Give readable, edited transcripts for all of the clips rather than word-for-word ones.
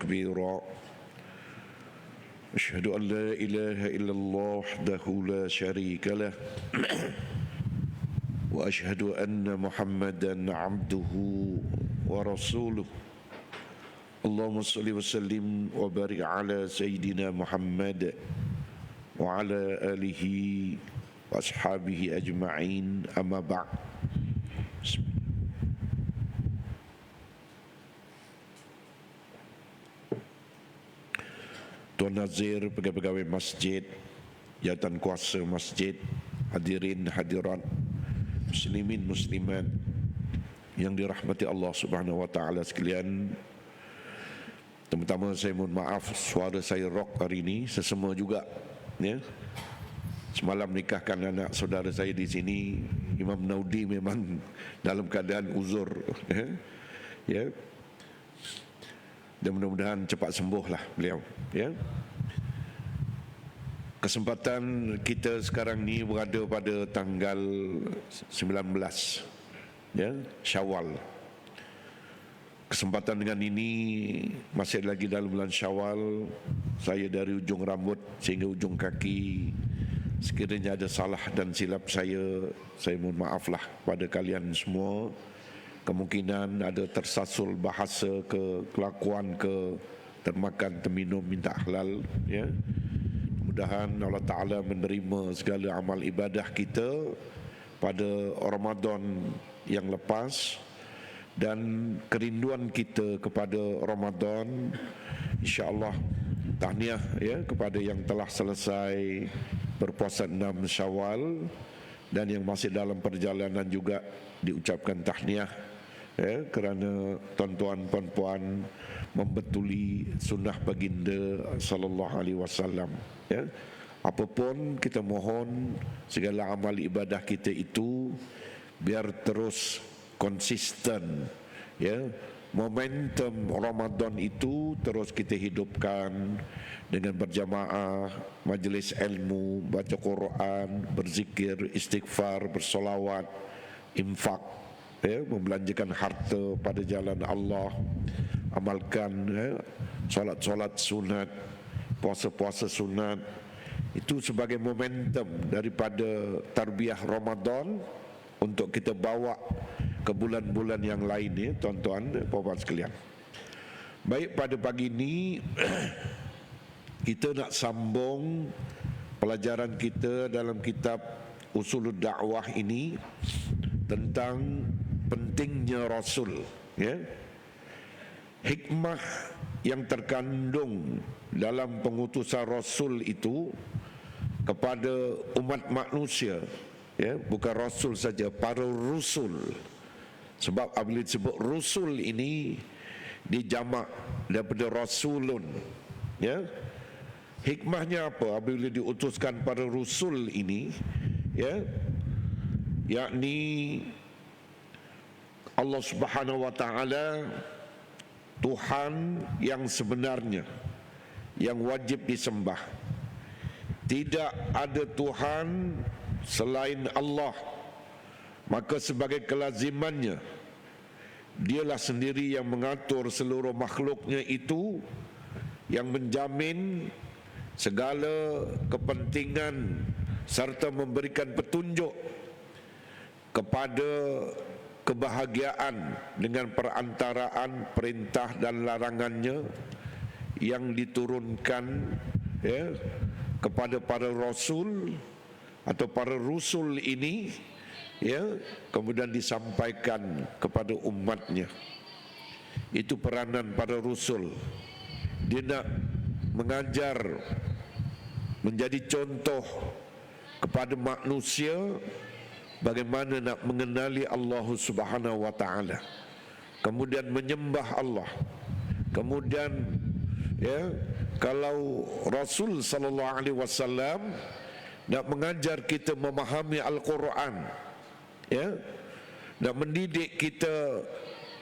تكبيرا أشهد أن لا إله إلا الله وحده لا شريك له وأشهد أن محمدا عبده ورسوله اللهم صل وسلم وبارك على سيدنا محمد وعلى آله وأصحابه أجمعين أما بعد. Tuan Nazir, pegawai-pegawai masjid, jawatan kuasa masjid, hadirin hadirat, muslimin muslimat yang dirahmati Allah Subhanahu wa taala sekalian. Pertama saya mohon maaf suara saya rock hari ini, sesama juga ya. Semalam nikahkan anak saudara saya di sini, Imam Naudi, memang dalam keadaan uzur ya. Dan mudah-mudahan cepat sembuhlah beliau ya. Kesempatan kita sekarang ni berada pada tanggal 19 ya, Syawal. Kesempatan dengan ini masih lagi dalam bulan Syawal. Saya dari ujung rambut sehingga ujung kaki, sekiranya ada salah dan silap saya mohon maaflah pada kalian semua. Kemungkinan ada tersasul bahasa ke, kelakuan ke, termakan, terminum, minta halal ya. Mudah-mudahan Allah Ta'ala menerima segala amal ibadah kita pada Ramadan yang lepas, dan kerinduan kita kepada Ramadan, insya-Allah tahniah ya kepada yang telah selesai berpuasa 6 Syawal, dan yang masih dalam perjalanan juga diucapkan tahniah ya, kerana tuan-tuan puan-puan membetuli sunnah baginda sallallahu alaihi wasallam ya. Apapun kita mohon segala amal ibadah kita itu biar terus konsisten ya. Momentum Ramadan itu terus kita hidupkan dengan berjamaah, majlis ilmu, baca Quran, berzikir, istighfar, bersolawat, infak ya, membelanjakan harta pada jalan Allah, amalkan ya, solat-solat sunat, puasa-puasa sunat. Itu sebagai momentum daripada tarbiyah Ramadan untuk kita bawa ke bulan-bulan yang lain ya, tuan-tuan dan puan-puan sekalian. Baik, pada pagi ini kita nak sambung pelajaran kita dalam kitab Usulud Da'wah ini tentang pentingnya Rasul ya. Hikmah yang terkandung dalam pengutusan Rasul itu kepada umat manusia ya, bukan Rasul saja, para Rusul. Sebab apabila disebut Rusul ini dijamak daripada Rasulun ya. Hikmahnya apa apabila diutuskan para Rusul ini ya, yakni Allah Subhanahu wa taala Tuhan yang sebenarnya yang wajib disembah. Tidak ada Tuhan selain Allah. Maka sebagai kelazimannya, dialah sendiri yang mengatur seluruh makhluknya itu, yang menjamin segala kepentingan serta memberikan petunjuk kepada kebahagiaan dengan perantaraan perintah dan larangannya yang diturunkan ya, kepada para Rasul atau para Rusul ini ya, kemudian disampaikan kepada umatnya. Itu peranan para Rusul. Dia nak mengajar, menjadi contoh kepada manusia bagaimana nak mengenali Allah Subhanahu wa taala, kemudian menyembah Allah. Kemudian ya, kalau Rasul sallallahu alaihi wasallam nak mengajar kita memahami Al-Quran ya, nak mendidik kita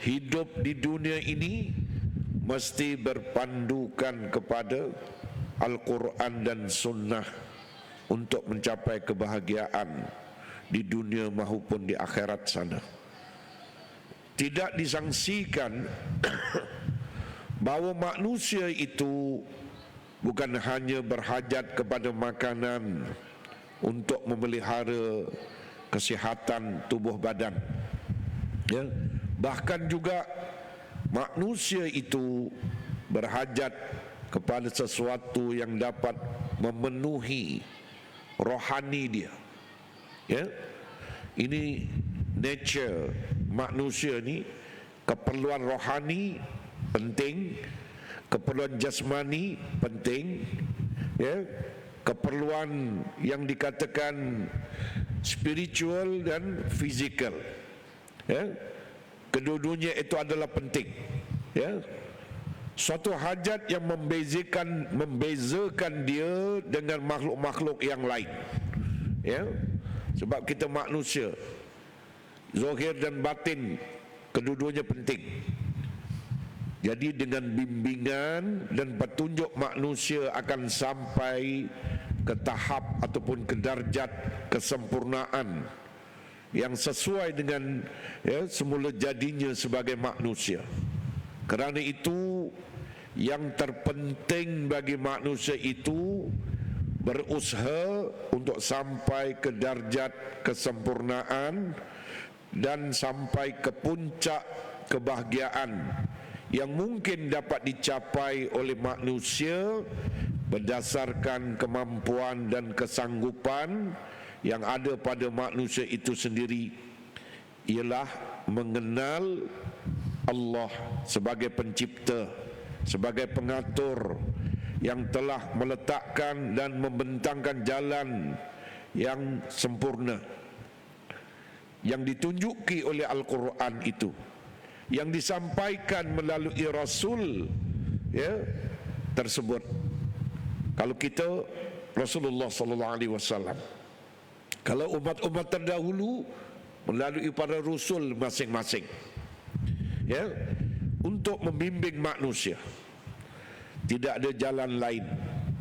hidup di dunia ini, mesti berpandukan kepada Al-Quran dan Sunnah untuk mencapai kebahagiaan di dunia maupun di akhirat sana. Tidak disangsikan bahawa manusia itu bukan hanya berhajat kepada makanan untuk memelihara kesihatan tubuh badan, ya, bahkan juga manusia itu berhajat kepada sesuatu yang dapat memenuhi rohani dia, ya. Ini nature manusia ni, keperluan rohani penting, keperluan jasmani penting, ya, keperluan yang dikatakan spiritual dan fizikal, ya, kedua-duanya itu adalah penting, ya. Suatu hajat yang membezakan dia dengan makhluk-makhluk yang lain, ya. Sebab kita manusia, zahir dan batin kedua-duanya penting. Jadi dengan bimbingan dan petunjuk manusia akan sampai ke tahap ataupun ke darjat kesempurnaan yang sesuai dengan, ya, semula jadinya sebagai manusia. Kerana itu yang terpenting bagi manusia itu berusaha untuk sampai ke darjat kesempurnaan dan sampai ke puncak kebahagiaan yang mungkin dapat dicapai oleh manusia berdasarkan kemampuan dan kesanggupan yang ada pada manusia itu sendiri, ialah mengenal Allah sebagai pencipta, sebagai pengatur yang telah meletakkan dan membentangkan jalan yang sempurna yang ditunjuki oleh Al-Quran itu, yang disampaikan melalui Rasul, ya, tersebut. Kalau kita Rasulullah sallallahu alaihi wasallam, kalau umat-umat terdahulu melalui para rasul masing-masing, ya, untuk membimbing manusia. Tidak ada jalan lain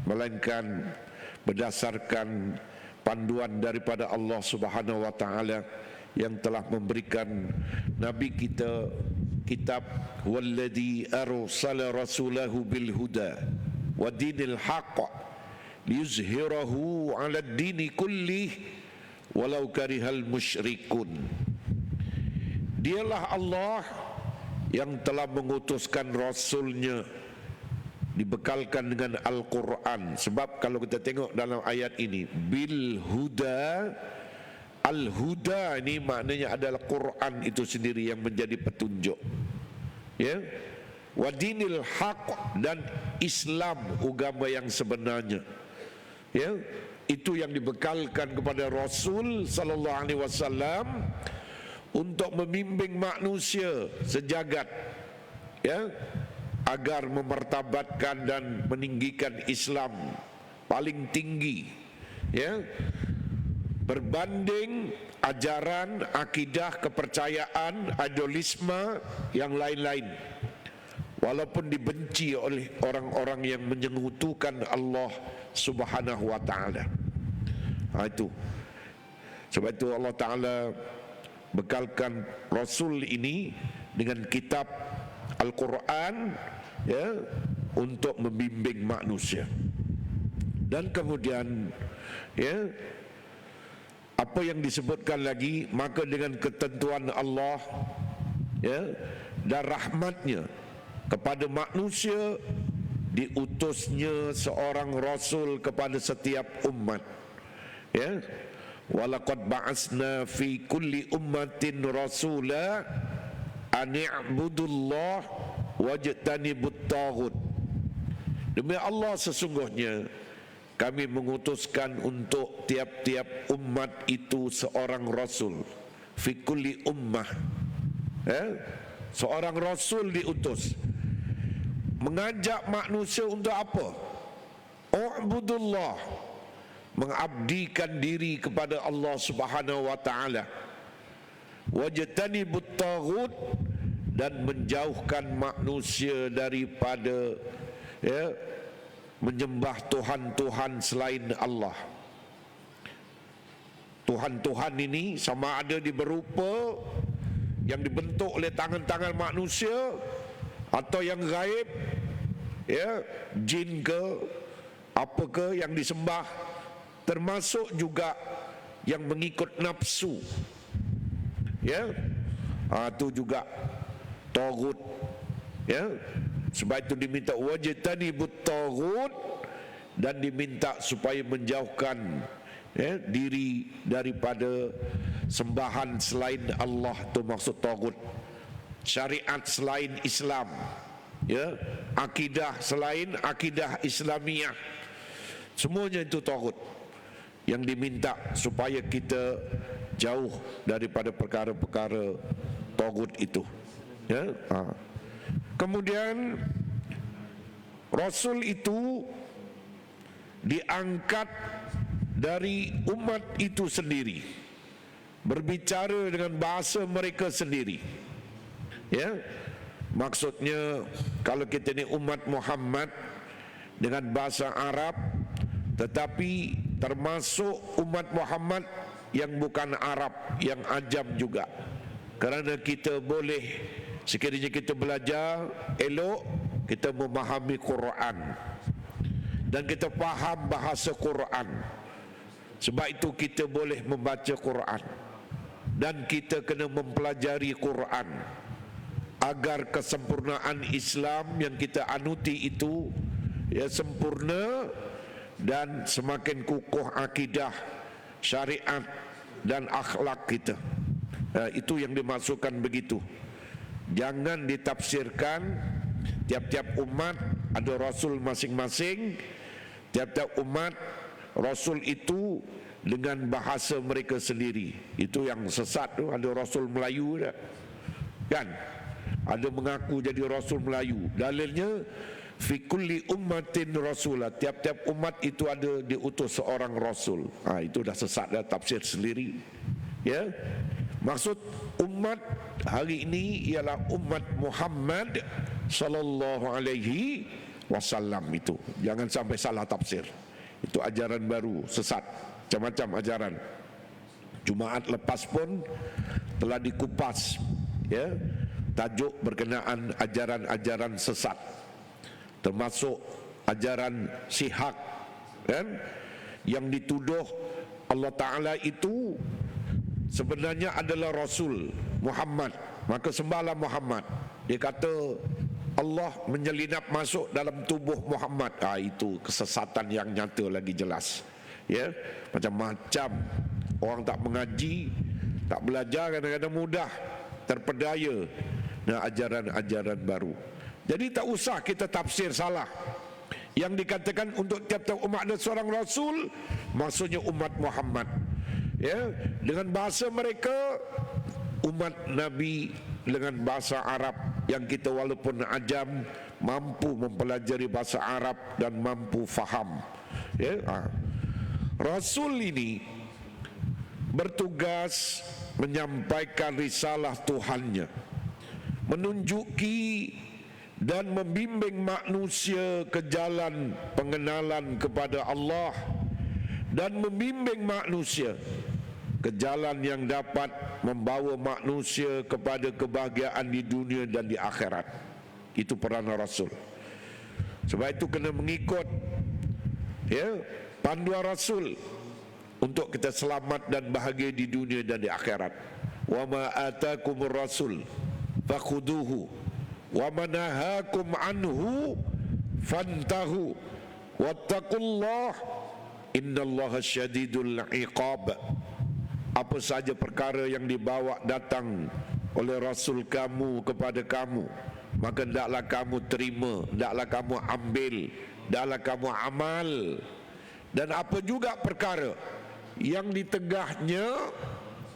melainkan berdasarkan panduan daripada Allah Subhanahu wa taala yang telah memberikan nabi kita kitab, walladzi arsala rasulahu bil huda wa dinil haqq liyuzhirahu 'ala ad-dini kullih walau karihal musyrikun. Dialah Allah yang telah mengutuskan rasulnya dibekalkan dengan Al-Quran. Sebab kalau kita tengok dalam ayat ini, bil huda, al-huda ini maknanya adalah Quran itu sendiri yang menjadi petunjuk, ya, wa dinil haq, dan Islam agama yang sebenarnya, ya, itu yang dibekalkan kepada Rasul sallallahu alaihi wasallam untuk membimbing manusia sejagat, ya, agar memartabatkan dan meninggikan Islam paling tinggi, ya, berbanding ajaran, akidah, kepercayaan, idealisme yang lain-lain, walaupun dibenci oleh orang-orang yang menyekutukan Allah Subhanahu wa taala. Itu sebab itu Allah taala bekalkan Rasul ini dengan kitab Al-Quran, ya, untuk membimbing manusia. Dan kemudian, ya, apa yang disebutkan lagi, maka dengan ketentuan Allah, ya, dan rahmatnya kepada manusia, diutusnya seorang Rasul kepada setiap umat, ya. Walaqad ba'asna fi kulli ummatin rasula an i'budullah wajtanibut taghut. Demi Allah, sesungguhnya kami mengutuskan untuk tiap-tiap umat itu seorang rasul. Fi kulli ummah, seorang rasul diutus mengajak manusia untuk apa? U'budullah, mengabdikan diri kepada Allah Subhanahu wa taala. Wajtanibut taghut, dan menjauhkan manusia daripada, ya, menyembah Tuhan-Tuhan selain Allah. Tuhan-Tuhan ini sama ada di berupa yang dibentuk oleh tangan-tangan manusia atau yang gaib, ya, jin ke apa ke yang disembah, termasuk juga yang mengikut nafsu, ya, itu juga taghut, ya. Sebab itu diminta wajtanibut taghut, dan diminta supaya menjauhkan, ya, diri daripada sembahan selain Allah, tu maksud taghut. Syariat selain Islam, ya, akidah selain akidah Islamiyah, semuanya itu taghut yang diminta supaya kita jauh daripada perkara-perkara taghut itu, ya. Kemudian Rasul itu diangkat dari umat itu sendiri, berbicara dengan bahasa mereka sendiri, ya. Maksudnya kalau kita ni umat Muhammad dengan bahasa Arab, tetapi termasuk umat Muhammad yang bukan Arab, yang ajam juga. Kerana kita boleh, sekiranya kita belajar elok, kita memahami Quran dan kita faham bahasa Quran. Sebab itu kita boleh membaca Quran dan kita kena mempelajari Quran agar kesempurnaan Islam yang kita anuti itu, ya, sempurna dan semakin kukuh akidah, syariat dan akhlak kita. Itu yang dimaksudkan begitu. Jangan ditafsirkan tiap-tiap umat ada rasul masing-masing, tiap-tiap umat rasul itu dengan bahasa mereka sendiri. Itu yang sesat tu. Ada rasul Melayu tak? Kan? Ada mengaku jadi rasul Melayu. Dalilnya fi kulli ummatin rasulah, tiap-tiap umat itu ada diutus seorang rasul. Itu dah sesat, dah tafsir sendiri, ya. Maksud umat hari ini ialah umat Muhammad sallallahu alaihi wasallam itu. Jangan sampai salah tafsir. Itu ajaran baru, sesat, macam-macam ajaran. Jumaat lepas pun telah dikupas, ya, tajuk berkenaan ajaran-ajaran sesat, termasuk ajaran Sihak, kan, yang dituduh Allah Ta'ala itu sebenarnya adalah Rasul Muhammad, maka sembahlah Muhammad. Dia kata Allah menyelinap masuk dalam tubuh Muhammad. Itu kesesatan yang nyata lagi jelas, ya. Macam-macam orang tak mengaji, tak belajar, kadang-kadang mudah terpedaya dengan ajaran-ajaran baru. Jadi tak usah kita tafsir salah. Yang dikatakan untuk tiap-tiap umat ada seorang Rasul, maksudnya umat Muhammad, ya, dengan bahasa mereka, umat Nabi dengan bahasa Arab yang kita walaupun ajam mampu mempelajari bahasa Arab dan mampu faham, ya. Rasul ini bertugas menyampaikan risalah Tuhannya, menunjuki dan membimbing manusia ke jalan pengenalan kepada Allah dan membimbing manusia ke jalan yang dapat membawa manusia kepada kebahagiaan di dunia dan di akhirat. Itu peranan Rasul. Sebab itu kena mengikut, ya, panduan Rasul untuk kita selamat dan bahagia di dunia dan di akhirat. Wa ma atakumur rasul fakhuduhu wa manahakum anhu fantahu wattaqullah innallaha syadidul iqab. Apa saja perkara yang dibawa datang oleh Rasul kamu kepada kamu, maka hendaklah kamu terima, hendaklah kamu ambil, hendaklah kamu amal. Dan apa juga perkara yang ditegahnya,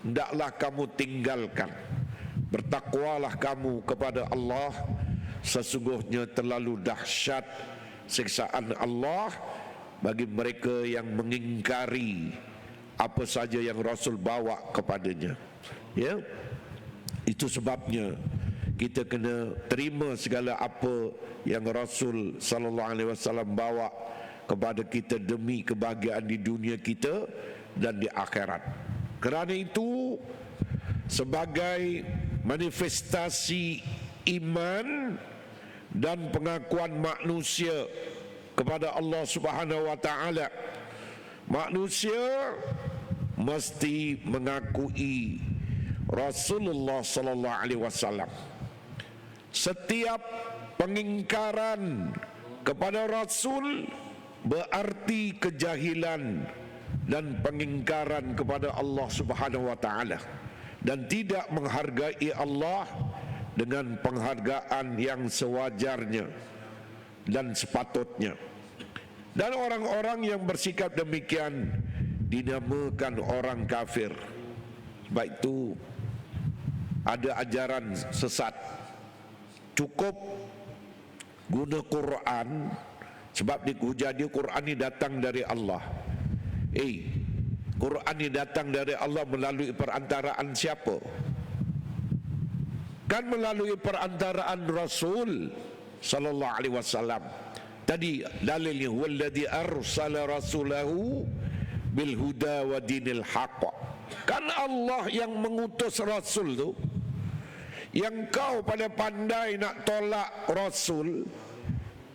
hendaklah kamu tinggalkan. Bertakwalah kamu kepada Allah, sesungguhnya terlalu dahsyat siksaan Allah bagi mereka yang mengingkari apa saja yang Rasul bawa kepadanya, ya. Itu sebabnya kita kena terima segala apa yang Rasul sallallahu alaihi wasallam bawa kepada kita demi kebahagiaan di dunia kita dan di akhirat. Kerana itu sebagai manifestasi iman dan pengakuan manusia kepada Allah Subhanahu wa taala. Manusia mesti mengakui Rasulullah sallallahu alaihi wasallam. Setiap pengingkaran kepada Rasul berarti kejahilan dan pengingkaran kepada Allah Subhanahu wa taala, dan tidak menghargai Allah dengan penghargaan yang sewajarnya dan sepatutnya. Dan orang-orang yang bersikap demikian dinamakan orang kafir. Sebab itu ada ajaran sesat. Cukup guna Quran, sebab dihujah dia Quran ni datang dari Allah. Quran ni datang dari Allah melalui perantaraan siapa? Kan melalui perantaraan Rasul sallallahu alaihi wasallam. Tadi dalilnya walladzi arsala rasulahu bil huda wa dinil haqq. Kan Allah yang mengutus Rasul tu. Yang kau pada pandai nak tolak Rasul,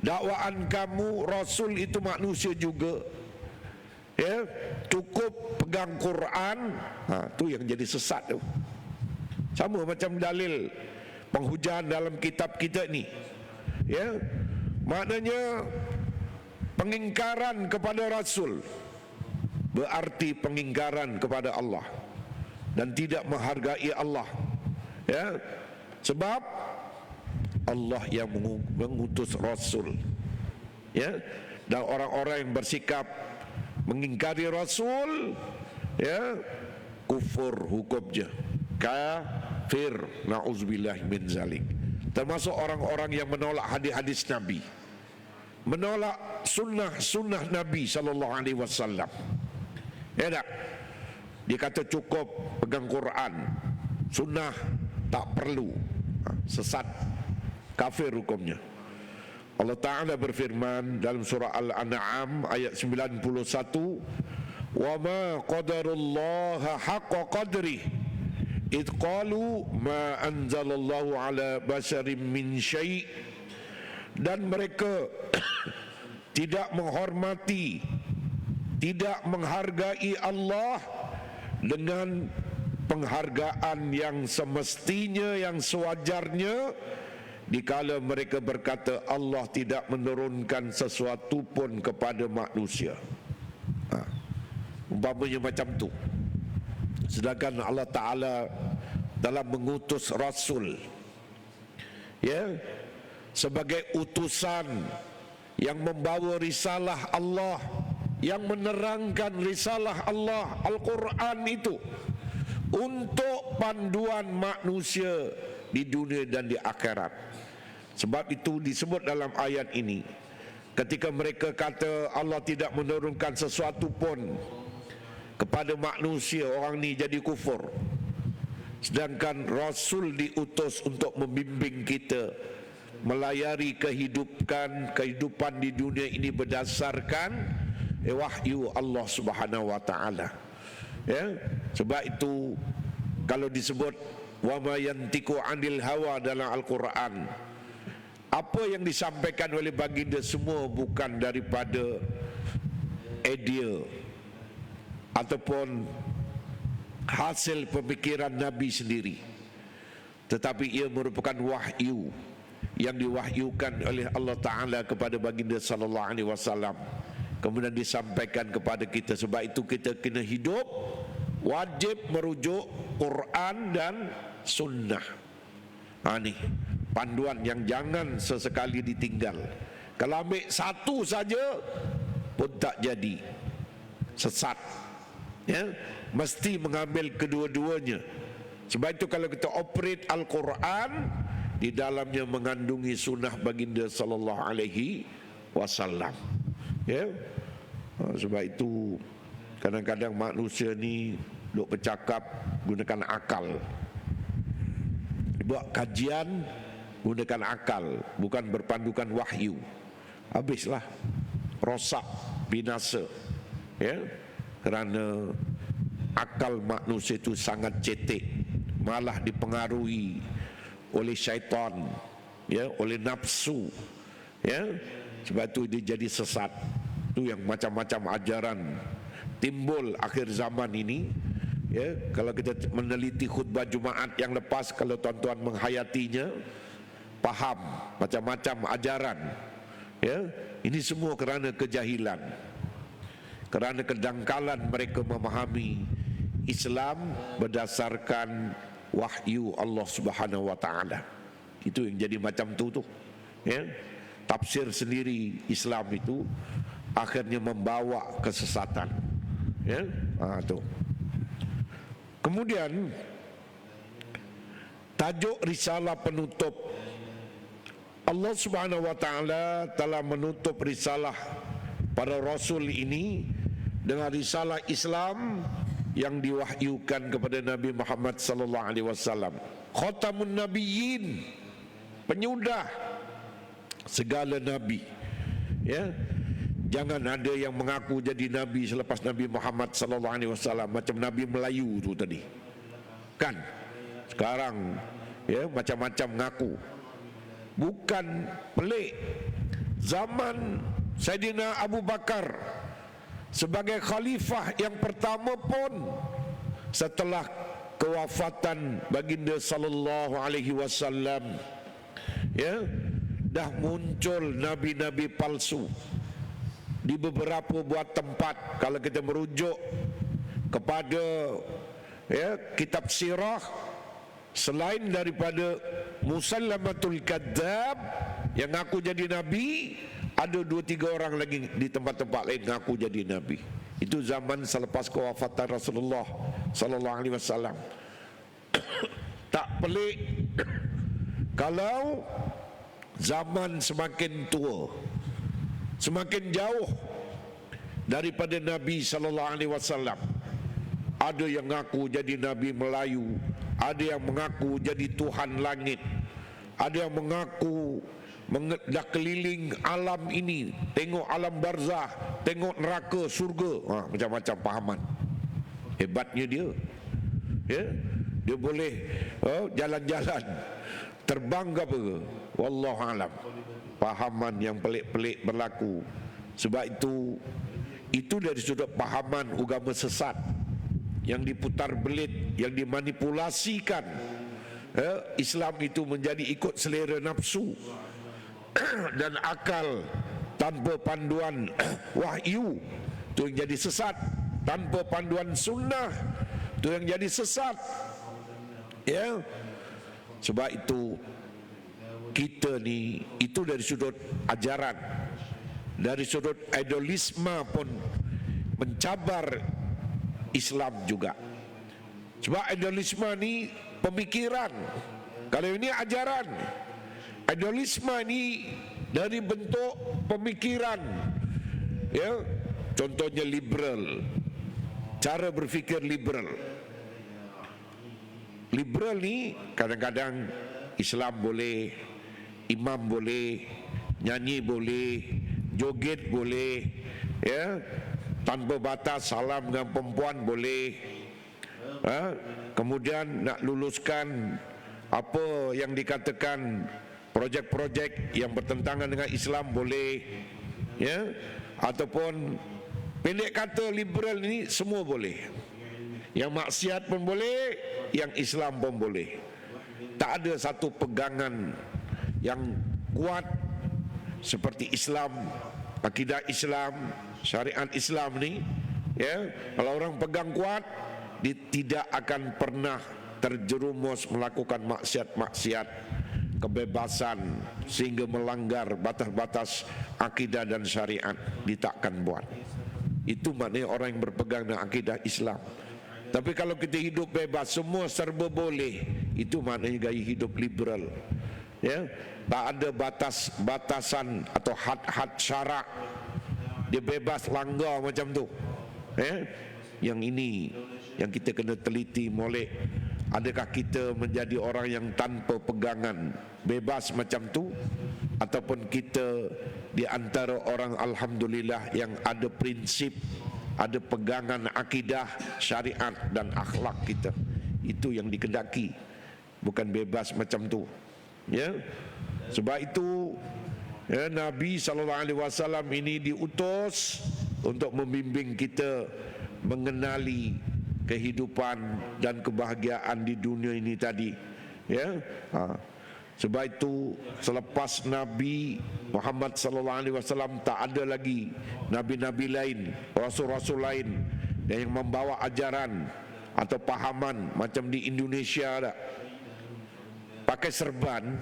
dakwaan kamu Rasul itu manusia juga, ya, cukup pegang Quran, tu yang jadi sesat tu. Sama macam dalil penghujaan dalam kitab kita ni, ya, maknanya pengingkaran kepada Rasul berarti pengingkaran kepada Allah dan tidak menghargai Allah, ya, sebab Allah yang mengutus Rasul, ya, dan orang-orang yang bersikap mengingkari Rasul, ya, kufur hukumnya, kafir, na'udzubillah min zalik. Termasuk orang-orang yang menolak hadis-hadis Nabi, menolak sunnah Nabi sallallahu alaihi wasallam. Ya tak? Dia kata cukup pegang Quran, sunnah tak perlu. Sesat, kafir hukumnya. Allah Ta'ala berfirman dalam surah Al-An'am ayat 91, wa ma qadarullaha haqqa qadrih id qalu ma anzalallahu ala basharin min syai'. Dan mereka tidak menghormati, tidak menghargai Allah dengan penghargaan yang semestinya, yang sewajarnya, dikala mereka berkata Allah tidak menurunkan sesuatu pun kepada manusia. Umpamanya macam tu. Sedangkan Allah Ta'ala dalam mengutus Rasul, ya, sebagai utusan yang membawa risalah Allah, yang menerangkan risalah Allah Al-Quran itu untuk panduan manusia di dunia dan di akhirat. Sebab itu disebut dalam ayat ini, ketika mereka kata Allah tidak menurunkan sesuatu pun kepada manusia, orang ni jadi kufur. Sedangkan Rasul diutus untuk membimbing kita melayari kehidupan di dunia ini berdasarkan wahyu Allah Subhanahu wa taala. Ya, sebab itu kalau disebut wa ma yantiqu 'anil hawa dalam Al-Quran, apa yang disampaikan oleh baginda semua bukan daripada idea ataupun hasil pemikiran Nabi sendiri, tetapi ia merupakan wahyu yang diwahyukan oleh Allah Ta'ala kepada baginda sallallahu alaihi wasallam, kemudian disampaikan kepada kita. Sebab itu kita kena hidup wajib merujuk Quran dan Sunnah. Ni panduan yang jangan sesekali ditinggal. Kalau ambil satu saja pun tak jadi, sesat, ya, mesti mengambil kedua-duanya. Sebab itu kalau kita operate Al-Quran, di dalamnya mengandungi sunnah baginda sallallahu alaihi wasallam, ya. Sebab itu kadang-kadang manusia ni duk bercakap gunakan akal, buat kajian gunakan akal, bukan berpandukan wahyu. Habislah, rosak, binasa, ya, kerana akal manusia itu sangat cetek, malah dipengaruhi oleh syaitan, ya, oleh nafsu, ya. Sebab itu dia jadi sesat. Itu yang macam-macam ajaran timbul akhir zaman ini, ya. Kalau kita meneliti khutbah Jumaat yang lepas, kalau tuan-tuan menghayatinya, paham macam-macam ajaran, ya. Ini semua kerana kejahilan, kerana kedangkalan mereka memahami Islam berdasarkan wahyu Allah Subhanahu wa taala. Itu yang jadi macam tu, ya. Tafsir sendiri Islam itu akhirnya membawa kesesatan, ya. Tu. Kemudian tajuk risalah penutup, Allah Subhanahu wa taala telah menutup risalah para rasul ini dengan risalah Islam yang diwahyukan kepada Nabi Muhammad sallallahu alaihi wasallam. Khatamun nabiyyin, penyudah segala nabi, ya. Jangan ada yang mengaku jadi nabi selepas Nabi Muhammad sallallahu alaihi wasallam macam Nabi Melayu tu tadi. Kan? Sekarang, ya, macam-macam ngaku. Bukan pelik. Zaman Saidina Abu Bakar sebagai khalifah yang pertama pun setelah kewafatan baginda sallallahu alaihi wasallam, ya, dah muncul nabi-nabi palsu di beberapa buah tempat. Kalau kita merujuk kepada, ya, kitab sirah, selain daripada Musallamatul Kadzab yang ngaku jadi nabi, ada 2-3 orang lagi di tempat-tempat lain ngaku jadi nabi. Itu zaman selepas kewafatan Rasulullah sallallahu alaihi wasallam. Tak pelik kalau zaman semakin tua, semakin jauh daripada Nabi sallallahu alaihi wasallam, ada yang ngaku jadi Nabi Melayu, ada yang mengaku jadi Tuhan langit, ada yang mengaku dah keliling alam ini, tengok alam barzah, tengok neraka, surga, macam-macam pahaman. Hebatnya dia, ya, dia boleh jalan-jalan, terbang ke apa ke, wallahu alam. Pahaman yang pelik-pelik berlaku. Sebab itu dari sudut pahaman agama sesat yang diputar belit, yang dimanipulasikan. Islam itu menjadi ikut selera nafsu dan akal tanpa panduan wahyu, itu yang jadi sesat. Tanpa panduan sunnah, itu yang jadi sesat, ya. Sebab itu kita ni, itu dari sudut ajaran, dari sudut idealisme pun mencabar Islam juga. Sebab idealisme ni pemikiran, kalau ini ajaran. Idealisme ni dari bentuk pemikiran, ya. Contohnya liberal, cara berfikir liberal. Liberal ni kadang-kadang Islam boleh, imam boleh, nyanyi boleh, joget boleh, ya, tanpa batas, salam dengan perempuan boleh. Kemudian nak luluskan apa yang dikatakan projek-projek yang bertentangan dengan Islam boleh, ya. Ataupun pendek kata liberal ni semua boleh. Yang maksiat pun boleh, yang Islam pun boleh. Tak ada satu pegangan yang kuat seperti Islam, akidah Islam, syariat Islam ni, ya. Kalau orang pegang kuat, dia tidak akan pernah terjerumus melakukan maksiat-maksiat, kebebasan sehingga melanggar batas-batas akidah dan syariat. Dia takkan buat. Itu maknanya orang yang berpegang dengan akidah Islam. Tapi kalau kita hidup bebas, semua serba boleh, itu maknanya gaya hidup liberal, ya. Tak ada batasan atau had-had syarak, dia bebas langgar macam tu, ya. Yang ini yang kita kena teliti molek. Adakah kita menjadi orang yang tanpa pegangan, bebas macam tu, ataupun kita di antara orang alhamdulillah yang ada prinsip, ada pegangan akidah, syariat dan akhlak kita. Itu yang dikehendaki, bukan bebas macam tu, ya. Sebab itu Nabi SAW ini diutus untuk membimbing kita mengenali kehidupan dan kebahagiaan di dunia ini tadi. Sebab itu selepas Nabi Muhammad SAW tak ada lagi nabi-nabi lain, rasul-rasul lain yang membawa ajaran atau pahaman macam di Indonesia tak? Pakai serban,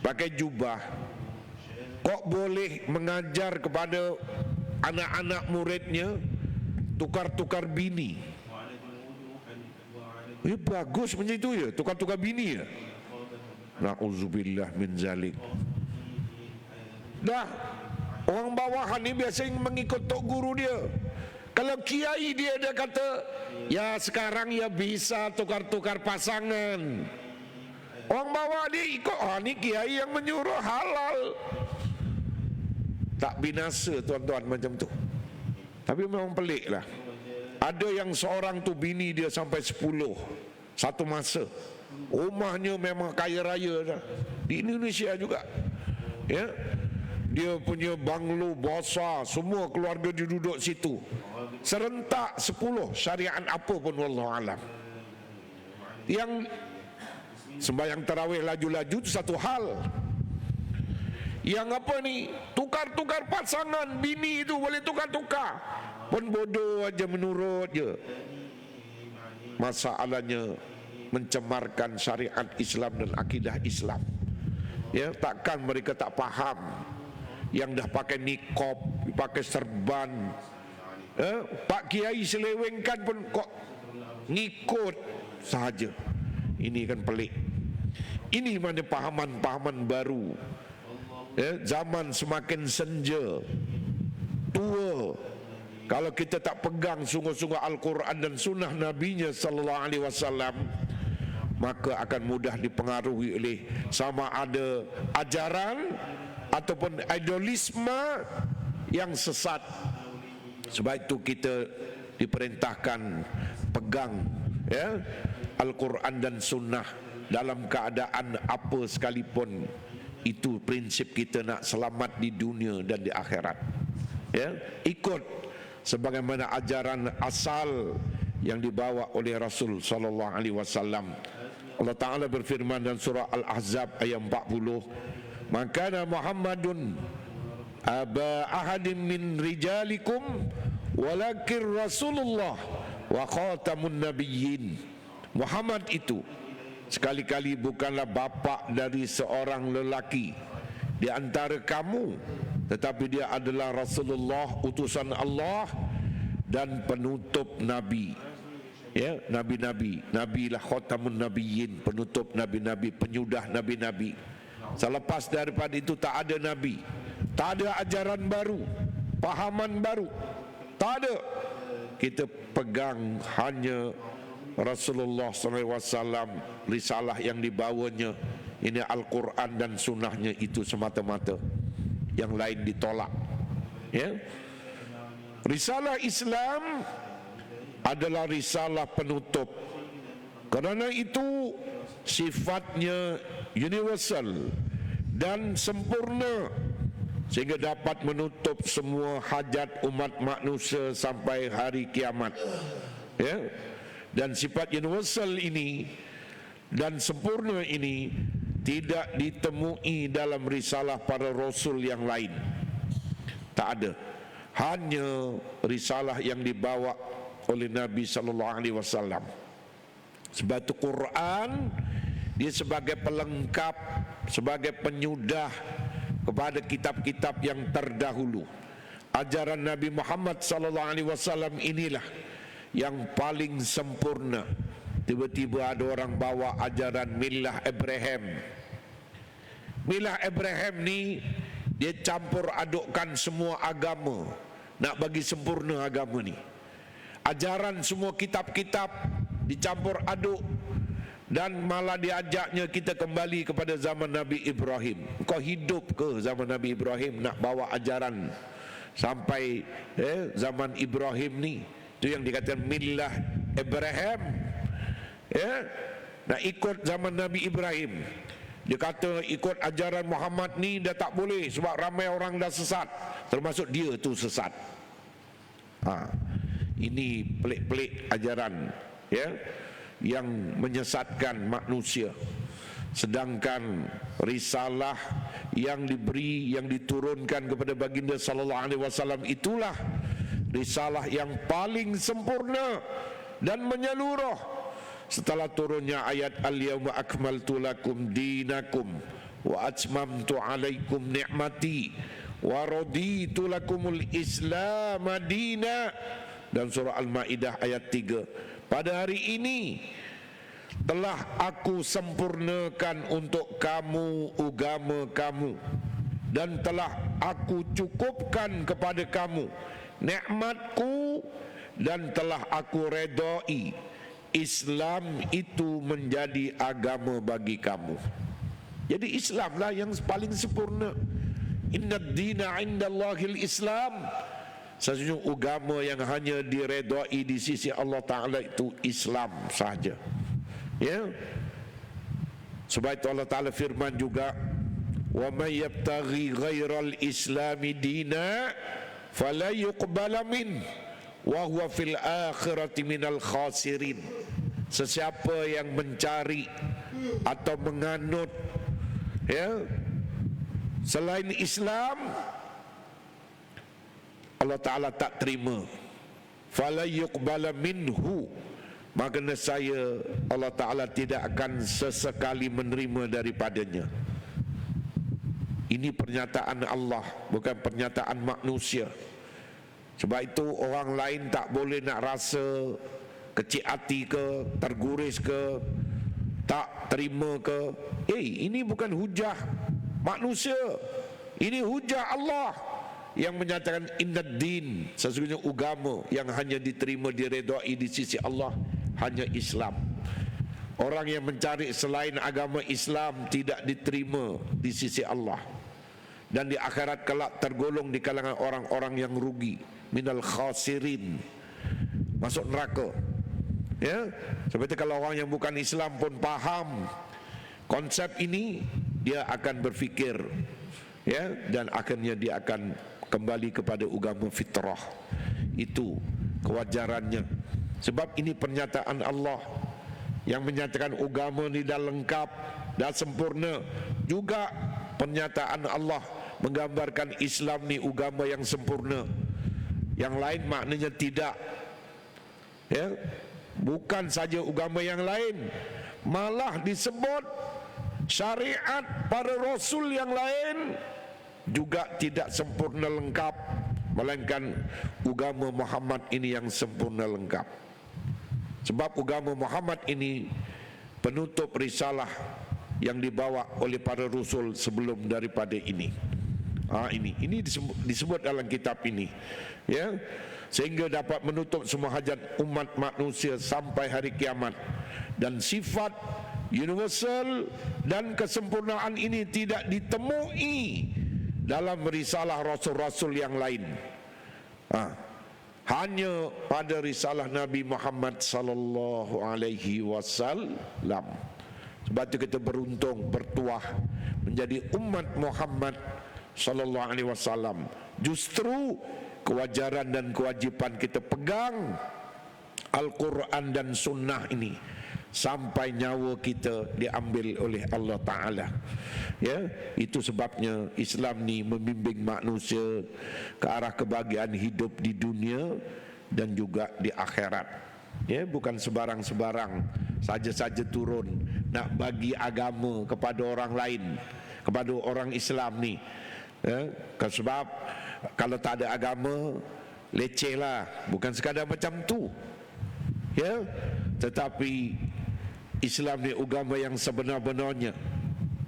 pakai jubah, kok boleh mengajar kepada anak-anak muridnya tukar-tukar bini? Bagus macam itu ya, tukar-tukar bini ya. Na'udzubillah min zalik. Dah, orang bawahan ni biasa mengikut tok guru dia. Kalau kiai dia kata, ya sekarang ya bisa tukar-tukar pasangan. Orang bawah dia ikut, ni kiai yang menyuruh, halal. Tak binasa tuan-tuan macam tu. Tapi memang pelik lah. Ada yang seorang tu bini dia sampai 10 satu masa. Rumahnya memang kaya raya dah. Di Indonesia juga. Ya. Dia punya banglo besar, semua keluarga dia duduk situ. Serentak 10, syariat apa pun wallahu alam. Yang sembahyang tarawih laju-laju itu satu hal. Yang apa ni, tukar-tukar pasangan, bini itu boleh tukar-tukar, pun bodoh aja menurut je. Masalahnya mencemarkan syariat Islam dan akidah Islam. Ya, takkan mereka tak faham. Yang dah pakai niqab, pakai serban, Pak Kiai selewengkan pun kok ngikut sahaja. Ini kan pelik. Ini mana pahaman-pahaman baru. Zaman semakin senja, tua. Kalau kita tak pegang sungguh-sungguh Al-Quran dan sunnah Nabi-Nya sallallahu alaihi wasallam, maka akan mudah dipengaruhi oleh sama ada ajaran ataupun idolisme yang sesat. Sebab itu kita diperintahkan pegang Al-Quran dan sunnah dalam keadaan apa sekalipun. Itu prinsip kita nak selamat di dunia dan di akhirat. Ikut sebagaimana ajaran asal yang dibawa oleh Rasul sallallahu alaihi wasallam. Allah Taala berfirman dalam surah Al-Ahzab ayat 40, "Maka Muhammadun aba ahadin min rijalikum walakin Rasulullah wa khatamun nabiyyin." Muhammad itu sekali-kali bukanlah bapa dari seorang lelaki di antara kamu, tetapi dia adalah Rasulullah, utusan Allah dan penutup nabi. Nabi-nabi, nabilah khatamun nabiyyin, penutup nabi-nabi, penyudah nabi-nabi. Selepas daripada itu tak ada nabi, tak ada ajaran baru, pahaman baru, tak ada. Kita pegang hanya Rasulullah SAW, risalah yang dibawanya, ini Al-Quran dan sunnahnya itu semata-mata. Yang lain ditolak. Risalah Islam adalah risalah penutup. Kerana itu sifatnya universal dan sempurna, sehingga dapat menutup semua hajat umat manusia sampai hari kiamat. Dan sifat universal ini dan sempurna ini tidak ditemui dalam risalah para rasul yang lain. Tak ada. Hanya risalah yang dibawa oleh Nabi sallallahu alaihi wasallam. Sebab itu Quran dia sebagai pelengkap, sebagai penyudah kepada kitab-kitab yang terdahulu. Ajaran Nabi Muhammad sallallahu alaihi wasallam inilah yang paling sempurna. Tiba-tiba ada orang bawa ajaran Millah Ibrahim. Millah Ibrahim ni dia campur adukkan semua agama, nak bagi sempurna agama ni. Ajaran semua kitab-kitab dicampur aduk, dan malah diajaknya kita kembali kepada zaman Nabi Ibrahim. Kau hidup ke zaman Nabi Ibrahim nak bawa ajaran sampai zaman Ibrahim ni? Itu yang dikatakan Millah Ibrahim. Nak ikut zaman Nabi Ibrahim. Dia kata ikut ajaran Muhammad ni dah tak boleh sebab ramai orang dah sesat, termasuk dia tu sesat. Ini pelik-pelik ajaran, ya, yang menyesatkan manusia. Sedangkan risalah yang diberi, yang diturunkan kepada baginda sallallahu alaihi wasallam itulah risalah yang paling sempurna dan menyeluruh. Setelah turunnya ayat al-yawma akmaltu lakum dinakum wa atmamtu alaikum ni'mati wa raditu lakumul islam madina, dan surah Al-Maidah ayat 3. Pada hari ini telah aku sempurnakan untuk kamu agama kamu, dan telah aku cukupkan kepada kamu nikmatku, dan telah aku redai Islam itu menjadi agama bagi kamu. Jadi Islamlah yang paling sempurna. Innad dina indallahil Islam. Sesungguhnya agama yang hanya diredai di sisi Allah Ta'ala itu Islam sahaja. Ya. Sebab itu Allah Ta'ala firman juga, wa may yabtaghi ghairal islami dina fala yuqbala min wa huwa fil akhirati minal khasirin. Sesiapa yang mencari atau menganut, ya, selain Islam, Allah Ta'ala tak terima. Fala yuqbala minhu, maka nescaya Allah Ta'ala tidak akan sesekali menerima daripadanya. Ini pernyataan Allah, bukan pernyataan manusia. Sebab itu orang lain tak boleh nak rasa kecil hati ke, terguris ke, tak terima ke. Ini bukan hujah manusia, ini hujah Allah yang menyatakan innad din, sesungguhnya agama yang hanya diterima, diredai di sisi Allah hanya Islam. Orang yang mencari selain agama Islam tidak diterima di sisi Allah, dan di akhirat kelak tergolong di kalangan orang-orang yang rugi, minal khasirin, masuk neraka. Ya, seperti kalau orang yang bukan Islam pun faham konsep ini, dia akan berfikir, ya, dan akhirnya dia akan kembali kepada agama fitrah. Itu kewajarannya. Sebab ini pernyataan Allah yang menyatakan agama ini dah lengkap, dah sempurna. Juga pernyataan Allah menggambarkan Islam ni agama yang sempurna. Yang lain maknanya tidak. Ya, bukan saja agama yang lain, malah disebut syariat para rasul yang lain juga tidak sempurna lengkap, melainkan agama Muhammad ini yang sempurna lengkap. Sebab agama Muhammad ini penutup risalah yang dibawa oleh para rasul sebelum daripada ini. Ini disebut dalam kitab ini, ya, sehingga dapat menutup semua hajat umat manusia sampai hari kiamat. Dan sifat universal dan kesempurnaan ini tidak ditemui dalam risalah rasul-rasul yang lain. Hanya pada risalah Nabi Muhammad sallallahu alaihi wasallam. Sebab itu kita beruntung, bertuah menjadi umat Muhammad sallallahu alaihi wasallam. Justru kewajaran dan kewajipan kita pegang Al-Quran dan Sunnah ini sampai nyawa kita diambil oleh Allah Ta'ala. Ya, itu sebabnya Islam ni membimbing manusia ke arah kebahagiaan hidup di dunia dan juga di akhirat. Ya, bukan sebarang-sebarang saja-saja turun nak bagi agama kepada orang lain, kepada orang Islam ni. Ya, sebab kalau tak ada agama, leceh lah, bukan sekadar macam tu. Ya, tetapi Islam ni agama yang sebenar-benarnya,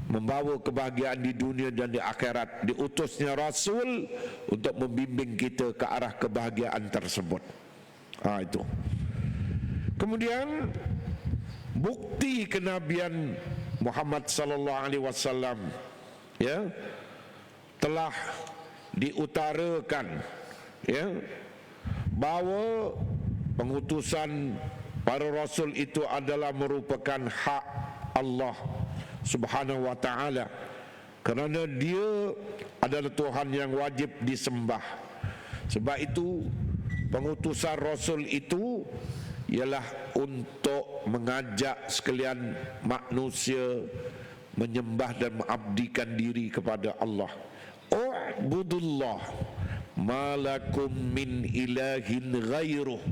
membawa kebahagiaan di dunia dan di akhirat. Diutusnya Rasul untuk membimbing kita ke arah kebahagiaan tersebut. Itu. Kemudian bukti kenabian Muhammad sallallahu alaihi wasallam, ya, telah diutarakan, ya, bahawa pengutusan para rasul itu adalah merupakan hak Allah Subhanahu wa ta'ala, kerana dia adalah Tuhan yang wajib disembah. Sebab itu pengutusan Rasul itu ialah untuk mengajak sekalian manusia menyembah dan mengabdikan diri kepada Allah. U'budullah malakum min ilahin ghairuh.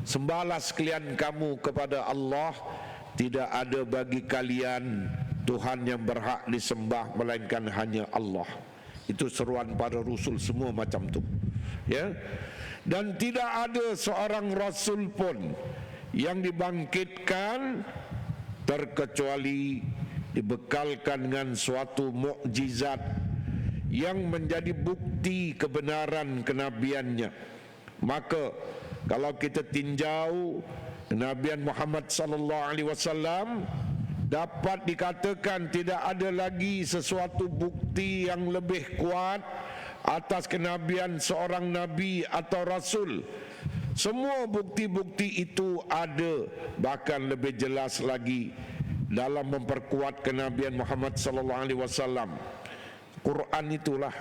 Sembahlah sekalian kamu kepada Allah, tidak ada bagi kalian Tuhan yang berhak disembah melainkan hanya Allah. Itu seruan para rasul semua macam tu, ya. Dan tidak ada seorang rasul pun yang dibangkitkan terkecuali dibekalkan dengan suatu mukjizat yang menjadi bukti kebenaran kenabiannya. Maka kalau kita tinjau kenabian Muhammad sallallahu alaihi wasallam, dapat dikatakan tidak ada lagi sesuatu bukti yang lebih kuat atas kenabian seorang nabi atau rasul. Semua bukti-bukti itu ada, bahkan lebih jelas lagi dalam memperkuat kenabian Muhammad sallallahu alaihi wasallam. Quran itulah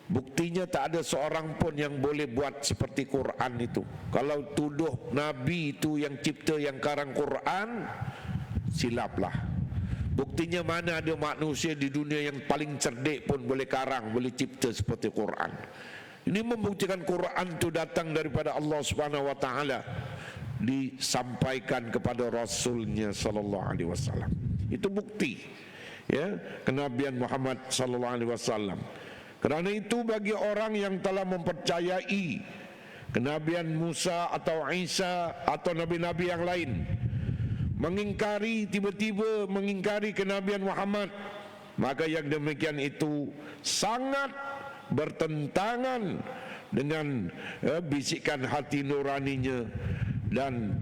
buktinya, tak ada seorang pun yang boleh buat seperti Quran itu. Kalau tuduh nabi itu yang cipta, yang karang Quran, silaplah. Buktinya mana ada manusia di dunia yang paling cerdik pun boleh karang, boleh cipta seperti Quran. Ini membuktikan Quran itu datang daripada Allah Subhanahu wa ta'ala, disampaikan kepada Rasulnya sallallahu alaihi wasallam. Itu bukti, ya, kenabian Muhammad sallallahu alaihi wasallam. Kerana itu bagi orang yang telah mempercayai kenabian Musa atau Isa atau nabi-nabi yang lain, mengingkari, tiba-tiba mengingkari kenabian Muhammad, maka yang demikian itu sangat bertentangan dengan bisikan hati nuraninya dan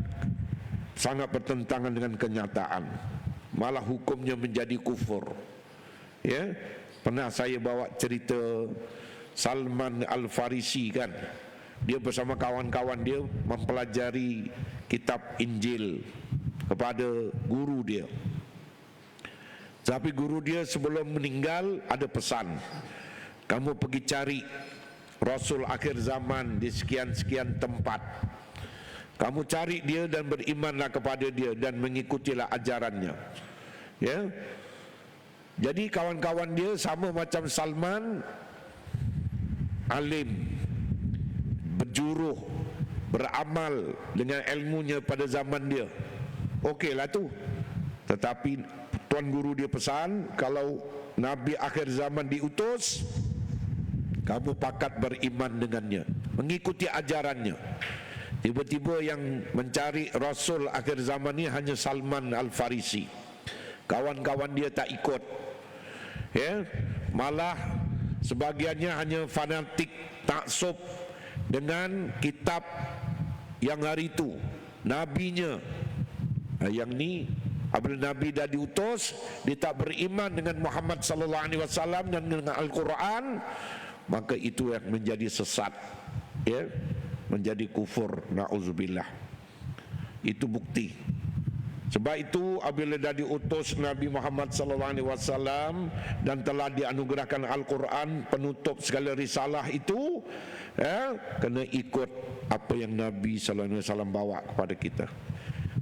sangat bertentangan dengan kenyataan. Malah hukumnya menjadi kufur, ya. Pernah saya bawa cerita Salman Al-Farisi, kan. Dia bersama kawan-kawan dia mempelajari kitab Injil kepada guru dia. Tapi guru dia sebelum meninggal ada pesan, kamu pergi cari Rasul akhir zaman di sekian-sekian tempat. Kamu cari dia dan berimanlah kepada dia dan mengikutilah ajarannya, ya. Jadi kawan-kawan dia sama macam Salman, alim, berjuruh, beramal dengan ilmunya pada zaman dia. Okeylah tu. Tetapi tuan guru dia pesan, kalau Nabi akhir zaman diutus, kamu pakat beriman dengannya, mengikuti ajarannya. Tiba-tiba yang mencari Rasul akhir zaman ni hanya Salman Al-Farisi. Kawan-kawan dia tak ikut, ya. Malah sebagiannya hanya fanatik, taksub dengan kitab yang hari itu, nabinya. Yang ni apabila Nabi dah diutus, dia tak beriman dengan Muhammad sallallahu alaihi wasallam dan dengan Al-Quran, maka itu yang menjadi sesat, ya, menjadi kufur, na'udzubillah. Itu bukti. Sebab itu apabila dah diutus Nabi Muhammad sallallahu alaihi wasallam dan telah dianugerahkan Al-Quran penutup segala risalah itu, ya, kena ikut apa yang Nabi sallallahu alaihi wasallam bawa kepada kita.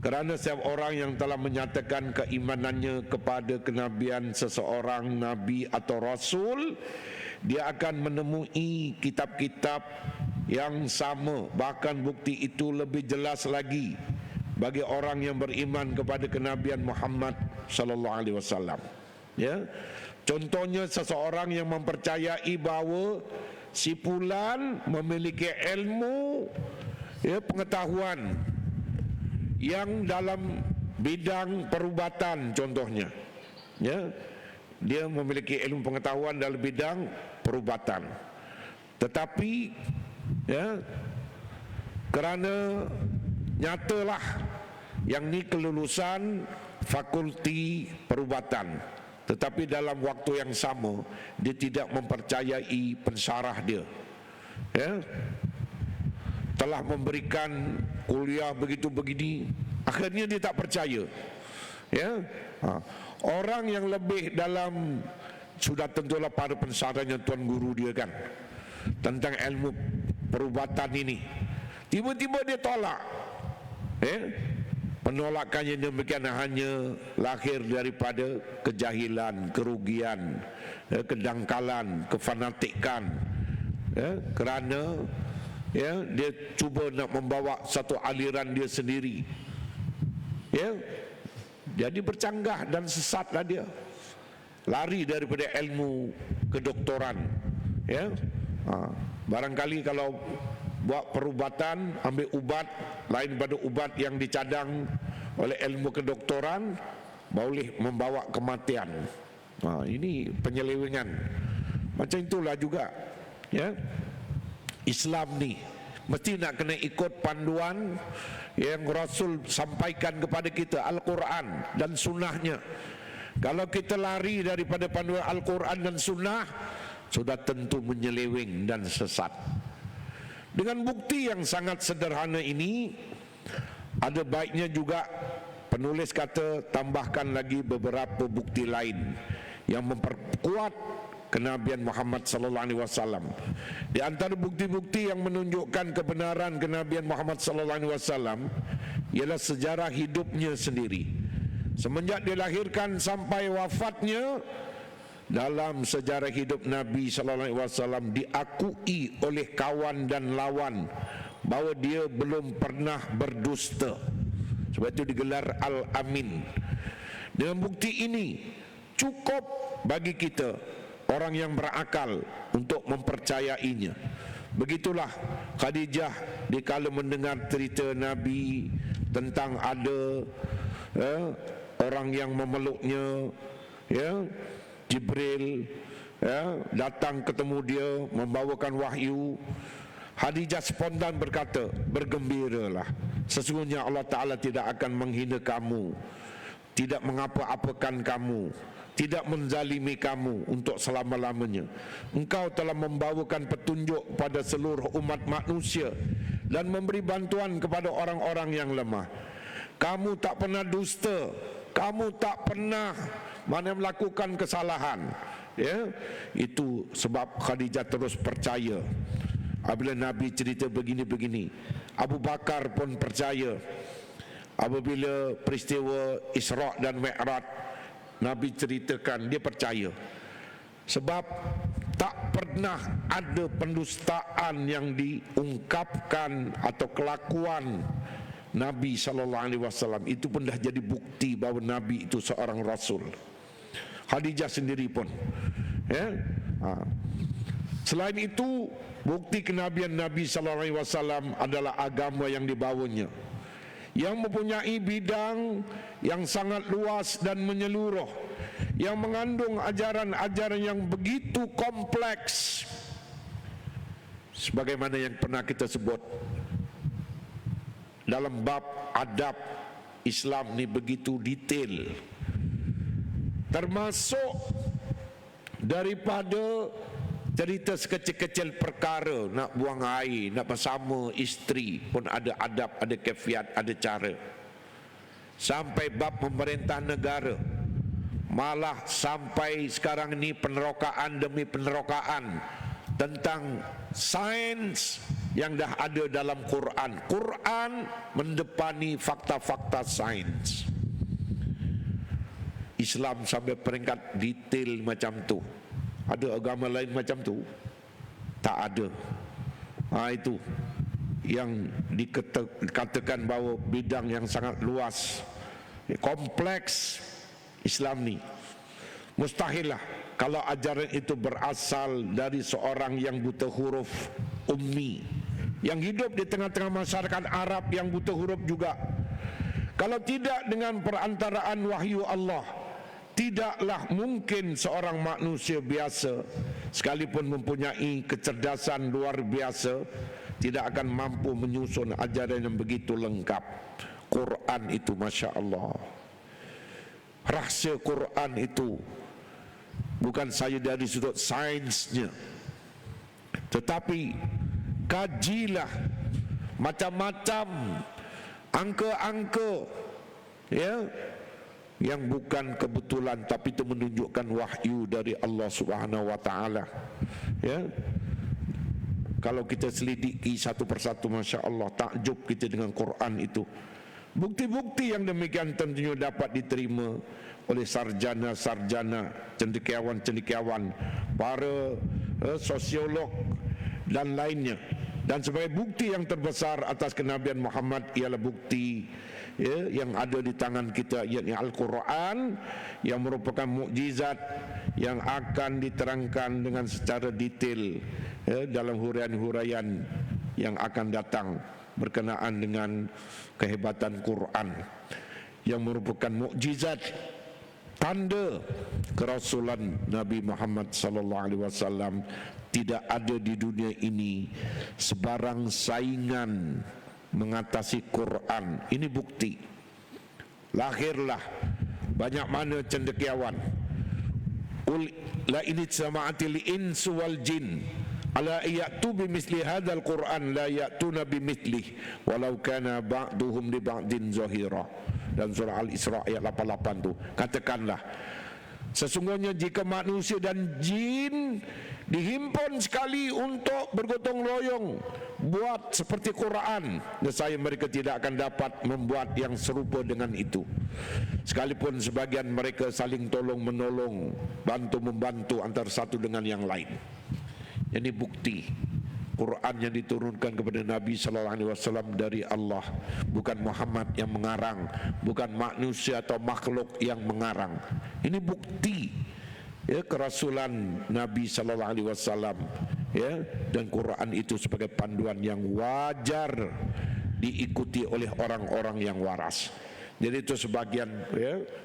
Kerana setiap orang yang telah menyatakan keimanannya kepada kenabian seseorang nabi atau rasul, dia akan menemui kitab-kitab yang sama, bahkan bukti itu lebih jelas lagi bagi orang yang beriman kepada kenabian Muhammad sallallahu alaihi wasallam, ya. Contohnya seseorang yang mempercayai bahawa si fulan memiliki ilmu, ya, pengetahuan yang dalam bidang perubatan contohnya, ya. Dia memiliki ilmu pengetahuan dalam bidang perubatan. Tetapi, ya, kerana nyatalah yang ni kelulusan fakulti perubatan, tetapi dalam waktu yang sama dia tidak mempercayai pensyarah dia, ya, telah memberikan kuliah begitu begini, akhirnya dia tak percaya, Ya, orang yang lebih dalam sudah tentulah pada pensyarahnya tuan guru dia kan tentang ilmu perubatan ini. Tiba-tiba dia tolak. Penolakannya demikian hanya lahir daripada kejahilan, kerugian, kedangkalan, kefanatikan. Kerana dia cuba nak membawa satu aliran dia sendiri. Jadi bercanggah dan sesatlah dia. Lari daripada ilmu kedoktoran. Barangkali kalau buat perubatan, ambil ubat lain pada ubat yang dicadang oleh ilmu kedoktoran, boleh membawa kematian. Ini penyelewengan. Macam itulah juga Islam ni mesti nak kena ikut panduan yang Rasul sampaikan kepada kita, Al-Quran dan sunnahnya. Kalau kita lari daripada panduan Al-Quran dan sunnah, sudah tentu menyeleweng dan sesat. Dengan bukti yang sangat sederhana ini, ada baiknya juga penulis kata tambahkan lagi beberapa bukti lain yang memperkuat kenabian Muhammad sallallahu alaihi wasallam. Di antara bukti-bukti yang menunjukkan kebenaran kenabian Muhammad sallallahu alaihi wasallam ialah sejarah hidupnya sendiri. Semenjak dilahirkan sampai wafatnya, dalam sejarah hidup Nabi sallallahu alaihi wasallam diakui oleh kawan dan lawan bahawa dia belum pernah berdusta. Sebab itu digelar Al-Amin. Dengan bukti ini cukup bagi kita orang yang berakal untuk mempercayainya. Begitulah Khadijah dikala mendengar cerita Nabi tentang ada orang yang memeluknya, Jibril datang ketemu dia membawakan wahyu. Khadijah spontan berkata, bergembiralah, sesungguhnya Allah Ta'ala tidak akan menghina kamu, tidak mengapa-apakan kamu, tidak menzalimi kamu untuk selama-lamanya. Engkau telah membawakan petunjuk pada seluruh umat manusia dan memberi bantuan kepada orang-orang yang lemah. Kamu tak pernah dusta, kamu tak pernah melakukan kesalahan. Itu sebab Khadijah terus percaya. Apabila Nabi cerita begini-begini, Abu Bakar pun percaya. Apabila peristiwa Isra' dan Mi'raj Nabi ceritakan, dia percaya. Sebab tak pernah ada pendustaan yang diungkapkan atau kelakuan Nabi SAW. Itu pun dah jadi bukti bahawa Nabi itu seorang Rasul. Khadijah sendiri pun Selain itu, bukti kenabian Nabi SAW adalah agama yang dibawanya, yang mempunyai bidang yang sangat luas dan menyeluruh, yang mengandung ajaran-ajaran yang begitu kompleks. Sebagaimana yang pernah kita sebut dalam bab adab, Islam ni begitu detail, termasuk daripada cerita sekecil-kecil perkara, nak buang air, nak bersama isteri pun ada adab, ada kefiat, ada cara. Sampai bab pemerintah negara, malah sampai sekarang ini penerokaan demi penerokaan tentang sains yang dah ada dalam Quran. Quran mendepani fakta-fakta sains. Islam sampai peringkat detail macam tu. Ada agama lain macam tu? Tak ada. Itu yang dikatakan bahawa bidang yang sangat luas, kompleks Islam ni. Mustahil lah kalau ajaran itu berasal dari seorang yang buta huruf, ummi, yang hidup di tengah-tengah masyarakat Arab yang buta huruf juga. Kalau tidak dengan perantaraan wahyu Allah, tidaklah mungkin seorang manusia biasa, sekalipun mempunyai kecerdasan luar biasa, tidak akan mampu menyusun ajaran yang begitu lengkap. Quran itu Masya Allah. Rahsia Quran itu bukan saja dari sudut sainsnya, tetapi kajilah macam-macam angka-angka, yang bukan kebetulan, tapi itu menunjukkan wahyu dari Allah Subhanahu wa taala. Ya. Kalau kita selidiki satu persatu, Masya Allah, takjub kita dengan Quran itu. Bukti-bukti yang demikian tentunya dapat diterima oleh sarjana-sarjana, cendekiawan-cendekiawan, para sosiolog dan lainnya. Dan sebagai bukti yang terbesar atas kenabian Muhammad ialah bukti yang ada di tangan kita, yakni Al-Quran, yang merupakan mukjizat yang akan diterangkan dengan secara detail dalam huraian-huraian yang akan datang berkenaan dengan kehebatan Quran, yang merupakan mukjizat, tanda kerasulan Nabi Muhammad sallallahu alaihi wasallam. Tidak ada di dunia ini sebarang saingan mengatasi Quran. Ini bukti. Lahirlah banyak mana cendekiawan. La ini sama'atil insu wal jin ala ya'tu bimithli hadzal Qur'an la ya'tuna bimithlihi walau kana ba'duhum li ba'din zahira. Dalam surah Al-Isra ayat 88 tu, katakanlah, sesungguhnya jika manusia dan jin dihimpun sekali untuk bergotong royong buat seperti Quran, nescaya mereka tidak akan dapat membuat yang serupa dengan itu, sekalipun sebagian mereka saling tolong menolong, bantu membantu antara satu dengan yang lain. Ini bukti Quran yang diturunkan kepada Nabi sallallahu alaihi wasallam dari Allah, bukan Muhammad yang mengarang, bukan manusia atau makhluk yang mengarang. Ini bukti kerasulan Nabi sallallahu alaihi wasallam, dan Quran itu sebagai panduan yang wajar diikuti oleh orang-orang yang waras. Jadi itu sebagian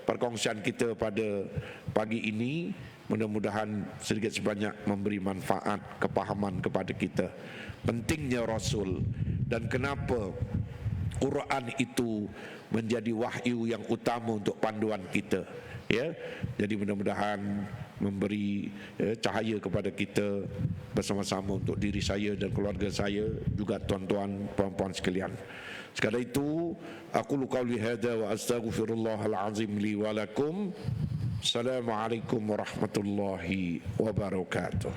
perkongsian kita pada pagi ini. Mudah-mudahan sedikit sebanyak memberi manfaat, kepahaman kepada kita pentingnya Rasul dan kenapa Quran itu menjadi wahyu yang utama untuk panduan kita. Jadi mudah-mudahan memberi cahaya kepada kita bersama-sama, untuk diri saya dan keluarga saya, juga tuan-tuan, puan-puan sekalian. Sekadar itu, aqulu qauli hadza wa astaghfirullahal azim li wa lakum. Assalamualaikum warahmatullahi wabarakatuh.